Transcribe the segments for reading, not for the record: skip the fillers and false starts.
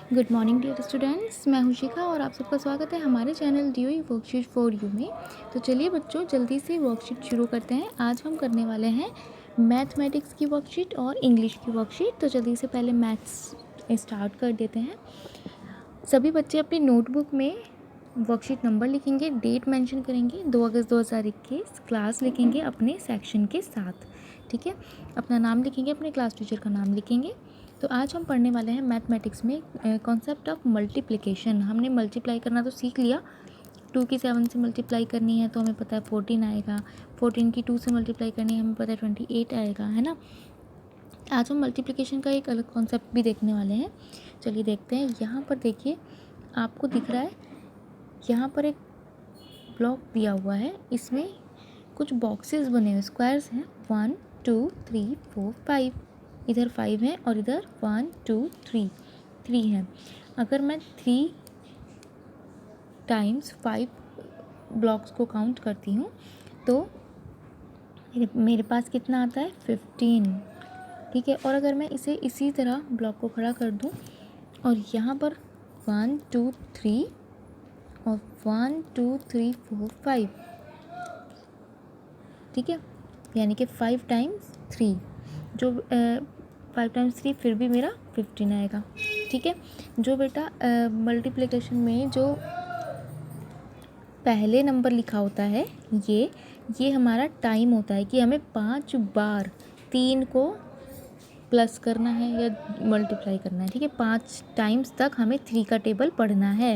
Good morning dear students, मैं हूं शिखा और आप सबका स्वागत है हमारे channel DOE worksheet for you में। तो चलिए बच्चों, जल्दी से वर्कशीट शुरू करते हैं। आज हम करने वाले हैं मैथमेटिक्स की वर्कशीट और इंग्लिश की वर्कशीट। तो जल्दी से पहले मैथ्स स्टार्ट कर देते हैं। सभी बच्चे अपनी नोटबुक में वर्कशीट नंबर लिखेंगे, डेट मेंशन करेंगे, 2 अगस्त 2021, क्लास लिखेंगे अपने सेक्शन के साथ। ठीक है, अपना नाम लिखेंगे, अपने क्लास टीचर का नाम लिखेंगे। तो आज हम पढ़ने वाले हैं मैथमेटिक्स में कॉन्सेप्ट ऑफ मल्टीप्लिकेशन। हमने मल्टीप्लाई करना तो सीख लिया। 2 की 7 से मल्टीप्लाई करनी है तो हमें पता है 14 आएगा। 14 की 2 से मल्टीप्लाई करनी है, हमें पता है 28 आएगा, है ना। आज हम मल्टीप्लिकेशन का एक अलग कॉन्सेप्ट भी देखने वाले हैं। चलिए देखते हैं। यहाँ पर देखिए, आपको दिख रहा है, यहाँ पर एक ब्लॉक दिया हुआ है। इसमें कुछ बॉक्सेस बने हुए, स्क्वायर्स हैं। 1 2 3 4 5, इधर 5 है और इधर 1 2 3 है। अगर मैं 3 टाइम्स 5 ब्लॉक्स को काउंट करती हूँ तो मेरे पास कितना आता है? 15। ठीक है, और अगर मैं इसे इसी तरह ब्लॉक को खड़ा कर दूँ और यहाँ पर 1 2 3 और 1 2 3 4 5, ठीक है, यानी कि 5 टाइम्स 3, जो 5 टाइम्स 3 फिर भी मेरा 15 आएगा। ठीक है, जो बेटा मल्टीप्लिकेशन में जो पहले नंबर लिखा होता है, ये हमारा टाइम होता है कि हमें 5 बार 3 को प्लस करना है या मल्टीप्लाई करना है। ठीक है, 5 टाइम्स तक हमें 3 का टेबल पढ़ना है,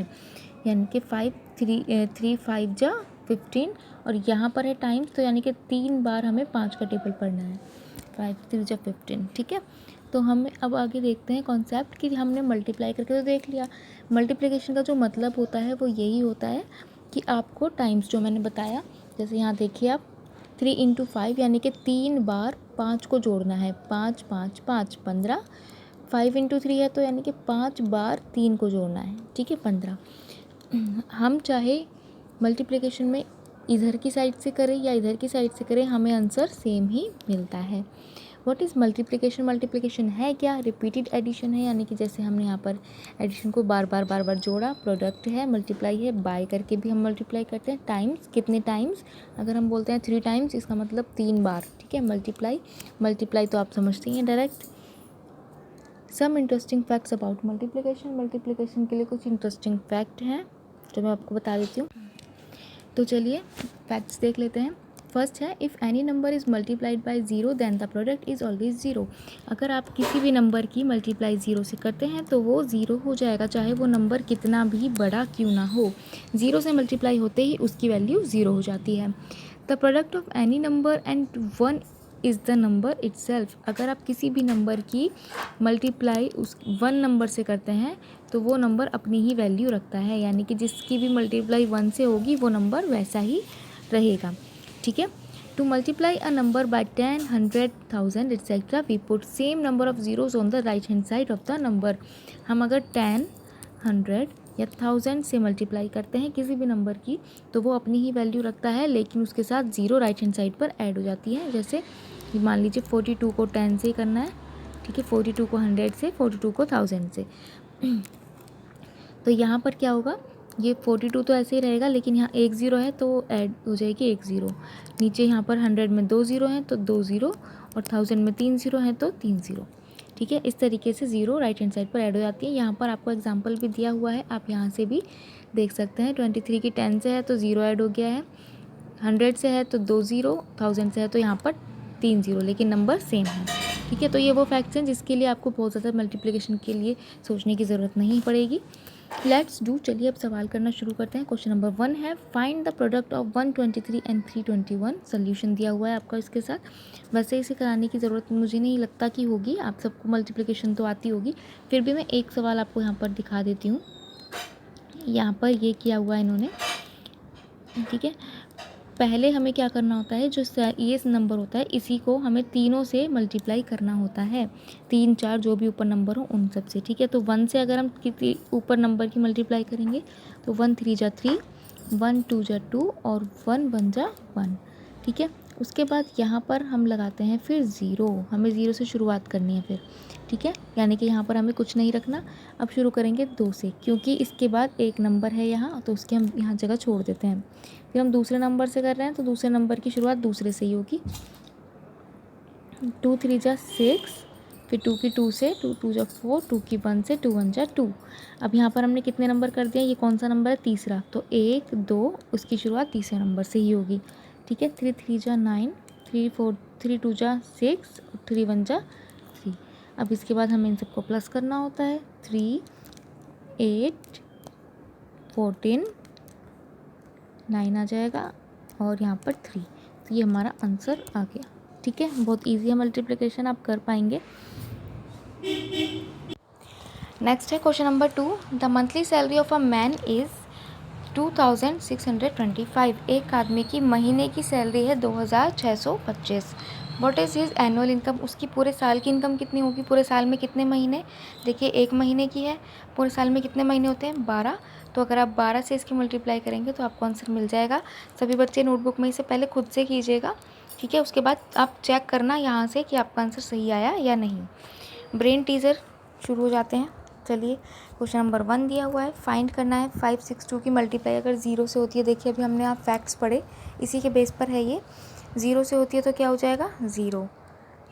यानी कि 3 5 जा 15, और यहाँ पर है टाइम्स, तो यानी कि 3 बार हमें 5 का टेबल पढ़ना है। 5 3 जा 15। ठीक है, तो हम अब आगे देखते हैं कॉन्सेप्ट कि हमने मल्टीप्लाई करके तो देख लिया। मल्टीप्लिकेशन का जो मतलब होता है वो यही होता है कि आपको टाइम्स, जो मैंने बताया, जैसे यहाँ देखिए आप, 3 इंटू 5 यानी कि 3 बार 5 को जोड़ना है। 5 5 5 15। 5 इंटू 3 है तो यानी कि 5 बार 3 को जोड़ना है। ठीक है, 15। हम चाहे मल्टीप्लिकेशन में इधर की साइड से करें या इधर की साइड से करें, हमें आंसर सेम ही मिलता है। What is multiplication? मल्टीप्लिकेशन है क्या? रिपीटेड एडिशन है, यानी कि जैसे हमने यहाँ पर एडिशन को बार बार जोड़ा। प्रोडक्ट है, मल्टीप्लाई है, बाय करके भी हम मल्टीप्लाई करते हैं। टाइम्स, कितने टाइम्स? अगर हम बोलते हैं 3 टाइम्स, इसका मतलब 3 बार। ठीक है, मल्टीप्लाई तो आप समझते ही हैं direct. Some interesting facts about multiplication. Multiplication के लिए कुछ इंटरेस्टिंग फैक्ट हैं जो मैं आपको बता देती हूँ। तो चलिए फैक्ट्स देख लेते हैं। फर्स्ट है, if any number is multiplied by 0 then the product is always 0। अगर आप किसी भी नंबर की मल्टीप्लाई 0 से करते हैं तो वो 0 हो जाएगा, चाहे वो नंबर कितना भी बड़ा क्यों ना हो। 0 से मल्टीप्लाई होते ही उसकी वैल्यू 0 हो जाती है। The product of any number and 1 is the number itself. अगर आप किसी भी नंबर की मल्टीप्लाई उस 1 नंबर से करते हैं तो वो नंबर अपनी ही वैल्यू रखता है, यानी कि जिसकी भी मल्टीप्लाई 1 से होगी वो नंबर वैसा ही रहेगा। ठीक है, to multiply a number by 10 100 1000 etcetera we put same number of zeros on the right hand side of the number. हम अगर 10 100 या 1000 से मल्टीप्लाई करते हैं किसी भी नंबर की तो वो अपनी ही वैल्यू रखता है, लेकिन उसके साथ 0 राइट हैंड साइड पर ऐड हो जाती है। जैसे मान लीजिए 42 को 10 से करना है। ठीक है, 42 को 100 से, 42 को 1000 से। तो यहाँ पर क्या होगा, ये 42 तो ऐसे ही रहेगा, लेकिन यहाँ 1 0 है तो ऐड हो जाएगी 1 0। नीचे यहाँ पर 100 में 2 0 हैं तो 2 0, और 1000 में 3 0 हैं तो 3 0। ठीक है, इस तरीके से 0 राइट हैंड साइड पर ऐड हो जाती है। यहाँ पर आपको एग्जांपल भी दिया हुआ है, आप यहाँ से भी देख सकते हैं। 23 की 10 से है तो 0 ऐड हो गया है, 100 से है तो 2 0, 1000 से है तो यहाँ पर 3 0, लेकिन नंबर सेम है। ठीक है, तो ये वो फैक्ट्स हैं जिसके लिए आपको बहुत ज़्यादा मल्टीप्लिकेशन के लिए सोचने की ज़रूरत नहीं पड़ेगी। लेट्स डू, चलिए अब सवाल करना शुरू करते हैं। क्वेश्चन नंबर 1 है, find the product of 123 and 321। Solution दिया हुआ है आपका इसके साथ। वैसे इसे कराने की ज़रूरत मुझे नहीं लगता कि होगी, आप सबको मल्टीप्लिकेशन तो आती होगी, फिर भी मैं एक सवाल आपको यहाँ पर दिखा देती हूँ। यहाँ पर ये किया हुआ है इन्होंने। ठीक है, पहले हमें क्या करना होता है, जो ये नंबर होता है इसी को हमें तीनों से मल्टीप्लाई करना होता है। 3 4 जो भी ऊपर नंबर हो उन सब से। ठीक है, तो 1 से अगर हम किसी ऊपर नंबर की मल्टीप्लाई करेंगे तो 1 3 जा 3, 1 2 जा 2 और 1 1 जा 1। ठीक है, उसके बाद यहाँ पर हम लगाते हैं फिर ज़ीरो, हमें ज़ीरो से शुरुआत करनी है फिर, ठीक है। यानी कि यहाँ पर हमें कुछ नहीं रखना। अब शुरू करेंगे 2 से, क्योंकि इसके बाद एक नंबर है यहाँ, तो उसकी हम यहाँ जगह छोड़ देते हैं। फिर हम दूसरे नंबर से कर रहे हैं, तो दूसरे नंबर की शुरुआत दूसरे से ही होगी। 2 3 जा 6, फिर 2 की 2 से, 2 2 जा 4, 2 की 1 से, 2 1 जा 2। अब यहाँ पर हमने कितने नंबर कर दिया, ये कौन सा नंबर है, तीसरा, तो 1 2 उसकी शुरुआत तीसरे नंबर से ही होगी, ठीक है। 3 3 जा 9, 3 4 3 2 जा 6, 3 1 जा 3। अब इसके बाद हमें इन सबको प्लस करना होता है। 3 8 14 9 आ जाएगा और यहाँ पर 3, तो ये हमारा आंसर आ गया, ठीक है। बहुत इजी है मल्टीप्लिकेशन, आप कर पाएंगे। नेक्स्ट है question number 2। The monthly salary of a man is 2625। एक आदमी की महीने की सैलरी है 2625। What is his annual income, उसकी पूरे साल की इनकम कितनी होगी, पूरे साल में कितने महीने, देखिए एक महीने की है, पूरे साल में कितने महीने होते हैं, 12। तो अगर आप 12 से इसकी मल्टीप्लाई करेंगे तो आपको आंसर मिल जाएगा। सभी बच्चे नोटबुक में इसे पहले खुद से कीजिएगा, ठीक है। उसके बाद आप चेक करना यहाँ से कि आपका आंसर सही आया या नहीं। ब्रेन टीजर शुरू हो जाते हैं। चलिए, क्वेश्चन नंबर 1 दिया हुआ है, फाइंड करना है 562 की मल्टीप्लाई अगर 0 से होती है। देखिए अभी हमने आप फैक्ट्स पढ़े, इसी के बेस पर है ये। 0 से होती है तो क्या हो जाएगा, 0,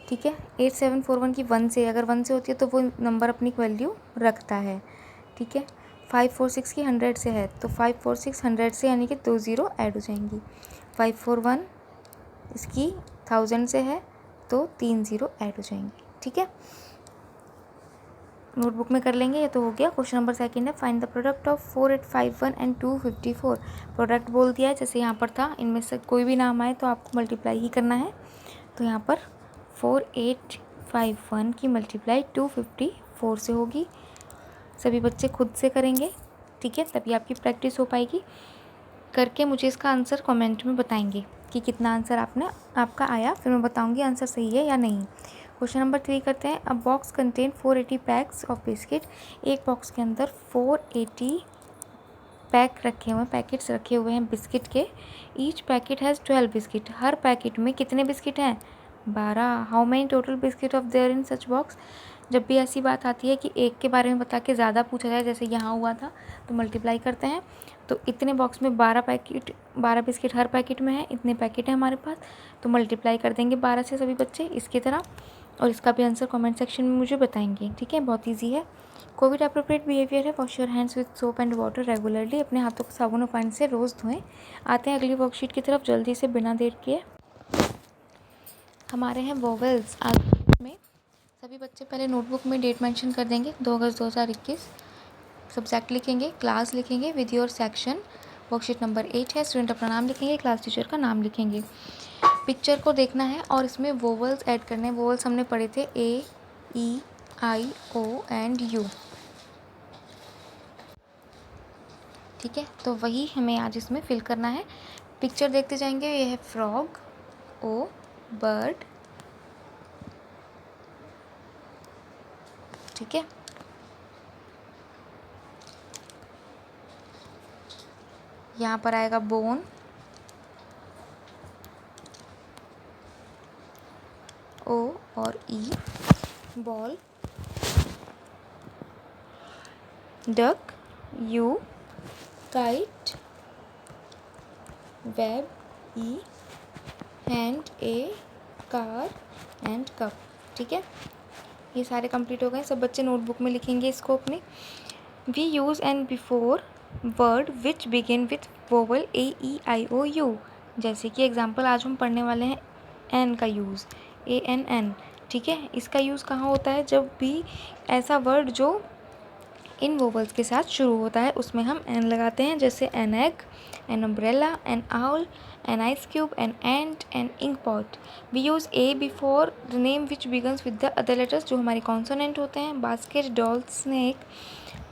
ठीक है। 8741 की 1 से, अगर 1 से होती है तो वो नंबर अपनी वैल्यू रखता है, ठीक है। 546 की 100 से है, तो 546 100 से यानी कि 2 0 ऐड हो जाएंगी। 541 इसकी 1000 से है, तो 3 0 ऐड हो जाएंगे, ठीक है। नोटबुक में कर लेंगे, ये तो हो गया। क्वेश्चन नंबर 2 है, find the product of 4851 and 254। Product बोल दिया है, जैसे यहाँ पर था, इनमें से कोई भी नाम आए तो आपको मल्टीप्लाई ही करना है। तो यहाँ पर 4851 की मल्टीप्लाई 254 से होगी। सभी बच्चे खुद से करेंगे, ठीक है, तभी आपकी प्रैक्टिस हो पाएगी। करके मुझे इसका आंसर कमेंट में बताएंगे कि कितना आंसर आपका आया, फिर मैं बताऊँगी आंसर सही है या नहीं। क्वेश्चन नंबर 3 करते हैं। A box contain 480 packs of biscuit. एक बॉक्स के अंदर 480 पैकेट्स रखे हुए हैं बिस्किट के। Each packet has 12 biscuit. हर पैकेट में कितने बिस्किट हैं, 12। How many total biscuit of there in such box. जब भी ऐसी बात आती है कि एक के बारे में बता के ज़्यादा पूछा जाए, जैसे यहाँ हुआ था, तो मल्टीप्लाई करते हैं। तो इतने बॉक्स में 12 बिस्किट हर पैकेट में है, इतने पैकेट हैं हमारे पास, तो मल्टीप्लाई कर देंगे 12 से सभी बच्चे इसकी तरह। और इसका भी आंसर कमेंट सेक्शन में मुझे बताएंगे, ठीक है। बहुत इजी है। कोविड अप्रोप्रिएट बिहेवियर है, wash your hands with soap and water regularly. अपने हाथों को साबुन और पानी से रोज़ धोएं। आते हैं अगली वर्कशीट की तरफ जल्दी से बिना देर किए। हमारे हैं वोवेल्स। आज में सभी बच्चे पहले नोटबुक में डेट मेंशन कर देंगे, 2 अगस्त 2021। सब्जेक्ट लिखेंगे, क्लास लिखेंगे, with your section. Worksheet number 8 है, स्टूडेंट अपना नाम लिखेंगे, क्लास टीचर का नाम लिखेंगे। पिक्चर को देखना है और इसमें वोवल्स ऐड करने हैं। वोवल्स हमने पढ़े थे A, E, I, O and U, ठीक है। तो वही हमें आज इसमें फिल करना है। पिक्चर देखते जाएंगे। ये है फ्रॉग, O, बर्ड, ठीक है। यहाँ पर आएगा बोन, O और E, ball, duck, U, kite, web, E, hand, A, car and cup, ठीक है। ये सारे कंप्लीट हो गए। सब बच्चे नोटबुक में लिखेंगे इसको अपने। We use an before word which begin with vowel AEIOU। जैसे कि एग्जाम्पल आज हम पढ़ने वाले हैं एन का यूज़, ANN, ठीक है। इसका यूज़ कहाँ होता है, जब भी ऐसा वर्ड जो इन वोवल्स के साथ शुरू होता है उसमें हम एन लगाते हैं, जैसे an egg, an umbrella, an owl, an ice cube, an ant, an ink pot. We use a before the name which begins with the other letters, जो हमारे कॉन्सोनेंट होते हैं, बास्केट, डॉल, स्नेक,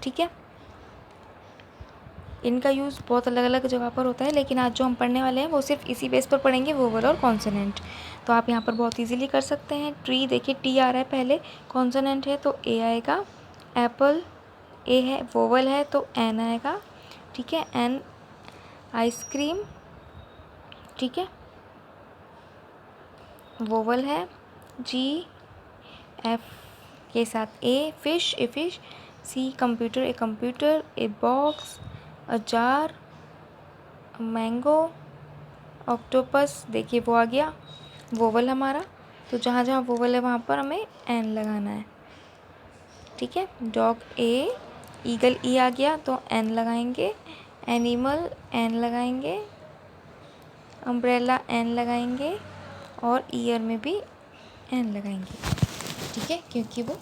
ठीक है। इनका यूज़ बहुत अलग अलग जगह पर होता है, लेकिन आज जो हम पढ़ने वाले हैं वो सिर्फ इसी बेस पर पढ़ेंगे, वोवल और कॉन्सोनेंट। तो आप यहाँ पर बहुत इजीली कर सकते हैं। ट्री, देखिए टी आ रहा है पहले, कॉन्सोनेंट है तो ए आएगा। एप्पल, ए है, वोवल है तो एन आएगा, ठीक है। एन, आइसक्रीम, ठीक है। वोवल है G, F के साथ A fish, a fish, C computer, a computer, a box, a jar, mango, octopus, देखिए वो आ गया वोवल हमारा। तो जहाँ जहाँ वोवल है वहाँ पर हमें एन लगाना है, ठीक है। डॉग ए, ईगल ई आ गया तो एन लगाएंगे, एनिमल एन लगाएंगे, अम्ब्रेला एन लगाएंगे और ईयर में भी एन लगाएंगे, ठीक है, क्योंकि वो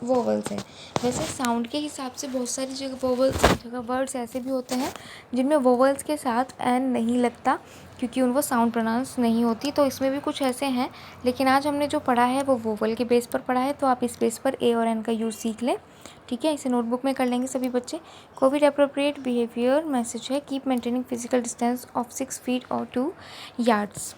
वोवल्स है। वैसे साउंड के हिसाब से बहुत सारी जगह वोवल्स की जगह वर्ड्स ऐसे भी होते हैं जिनमें वोवल्स के साथ एन नहीं लगता क्योंकि उनको साउंड प्रोनाउंस नहीं होती, तो इसमें भी कुछ ऐसे हैं। लेकिन आज हमने जो पढ़ा है वो वोवल के बेस पर पढ़ा है, तो आप इस बेस पर ए और एन का यूज़ सीख लें, ठीक है। इसे नोटबुक में कर लेंगे सभी बच्चे। कोविड अप्रोप्रिएट बिहेवियर मैसेज है, keep maintaining physical distance of 6 feet और 2 यार्ड्स।